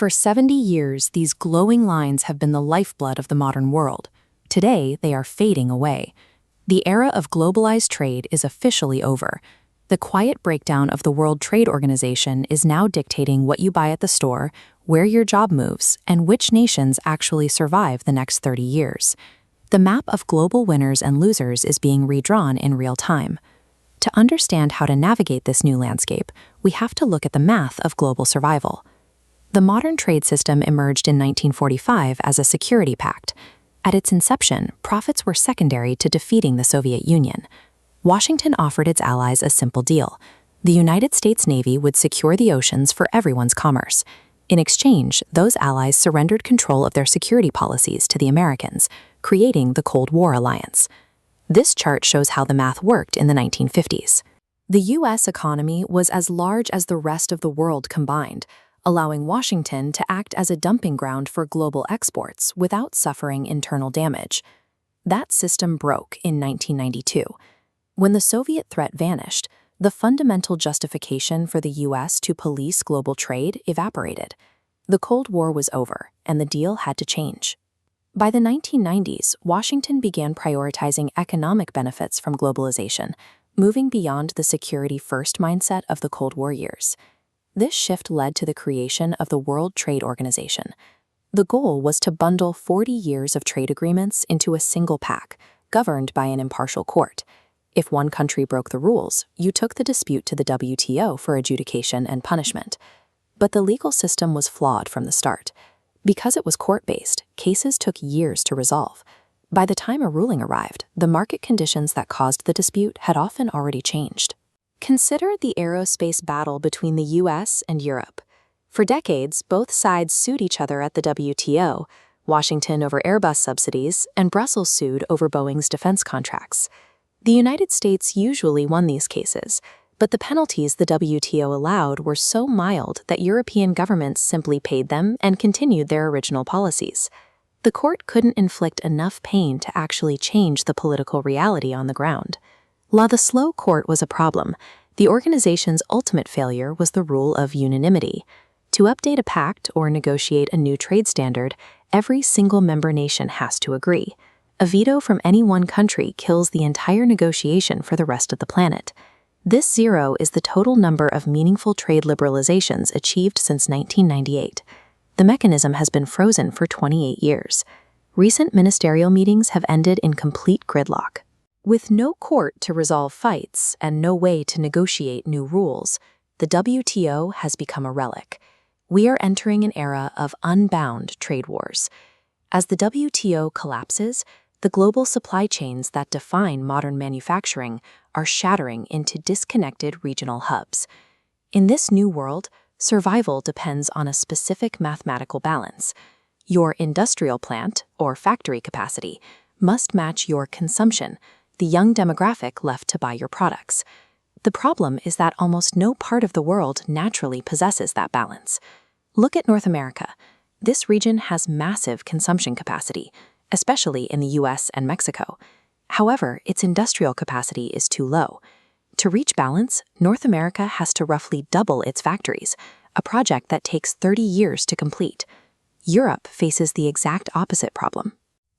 For 70 years, these glowing lines have been the lifeblood of the modern world. Today, they are fading away. The era of globalized trade is officially over. The quiet breakdown of the World Trade Organization is now dictating what you buy at the store, where your job moves, and which nations actually survive the next 30 years. The map of global winners and losers is being redrawn in real time. To understand how to navigate this new landscape, we have to look at the math of global survival. The modern trade system emerged in 1945 as a security pact. At its inception, profits were secondary to defeating the Soviet Union. Washington offered its allies a simple deal. The United States Navy would secure the oceans for everyone's commerce. In exchange, those allies surrendered control of their security policies to the Americans, creating the Cold War alliance. This chart shows how the math worked in the 1950s. The U.S. economy was as large as the rest of the world combined, allowing Washington to act as a dumping ground for global exports without suffering internal damage. That system broke in 1992. When the Soviet threat vanished, the fundamental justification for the U.S. to police global trade evaporated. The Cold War was over, and the deal had to change. By the 1990s, Washington began prioritizing economic benefits from globalization, moving beyond the security-first mindset of the Cold War years. This shift led to the creation of the World Trade Organization. The goal was to bundle 40 years of trade agreements into a single pact, governed by an impartial court. If one country broke the rules, you took the dispute to the WTO for adjudication and punishment. But the legal system was flawed from the start. Because it was court-based, cases took years to resolve. By the time a ruling arrived, the market conditions that caused the dispute had often already changed. Consider the aerospace battle between the US and Europe. For decades, both sides sued each other at the WTO, Washington over Airbus subsidies, and Brussels sued over Boeing's defense contracts. The United States usually won these cases, but the penalties the WTO allowed were so mild that European governments simply paid them and continued their original policies. The court couldn't inflict enough pain to actually change the political reality on the ground. While the slow court was a problem, the organization's ultimate failure was the rule of unanimity. To update a pact or negotiate a new trade standard, every single member nation has to agree. A veto from any one country kills the entire negotiation for the rest of the planet. This zero is the total number of meaningful trade liberalizations achieved since 1998. The mechanism has been frozen for 28 years. Recent ministerial meetings have ended in complete gridlock. With no court to resolve fights and no way to negotiate new rules, the WTO has become a relic. We are entering an era of unbound trade wars. As the WTO collapses, the global supply chains that define modern manufacturing are shattering into disconnected regional hubs. In this new world, survival depends on a specific mathematical balance. Your industrial plant, or factory capacity, must match your consumption, the young demographic left to buy your products. The problem is that almost no part of the world naturally possesses that balance. Look at North America. This region has massive consumption capacity, especially in the US and Mexico. However, its industrial capacity is too low. To reach balance, North America has to roughly double its factories, a project that takes 30 years to complete. Europe faces the exact opposite problem.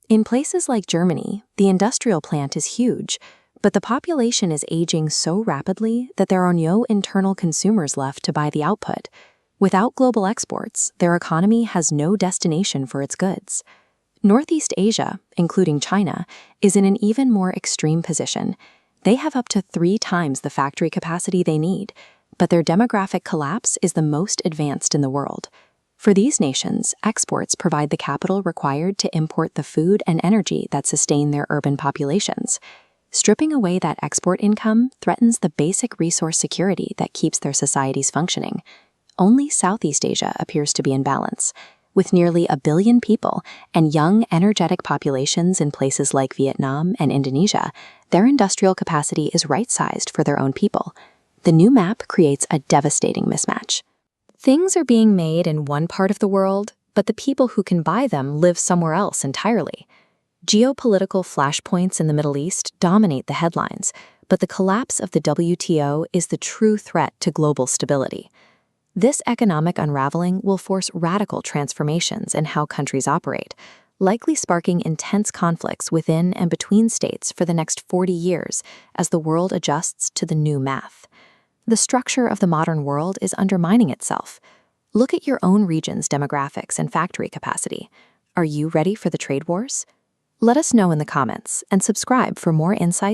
In places like Germany, the industrial plant is huge, but the population is aging so rapidly that there are no internal consumers left to buy the output. Without global exports, their economy has no destination for its goods. Northeast Asia, including China, is in an even more extreme position. They have up to 3 times the factory capacity they need, but their demographic collapse is the most advanced in the world. For these nations, exports provide the capital required to import the food and energy that sustain their urban populations. Stripping away that export income threatens the basic resource security that keeps their societies functioning. Only Southeast Asia appears to be in balance. With nearly 1 billion people and young, energetic populations in places like Vietnam and Indonesia, their industrial capacity is right-sized for their own people. The new map creates a devastating mismatch. Things are being made in one part of the world, but the people who can buy them live somewhere else entirely. Geopolitical flashpoints in the Middle East dominate the headlines, but the collapse of the WTO is the true threat to global stability. This economic unraveling will force radical transformations in how countries operate, likely sparking intense conflicts within and between states for the next 40 years as the world adjusts to the new math. The structure of the modern world is undermining itself. Look at your own region's demographics and factory capacity. Are you ready for the trade wars? Let us know in the comments and subscribe for more insights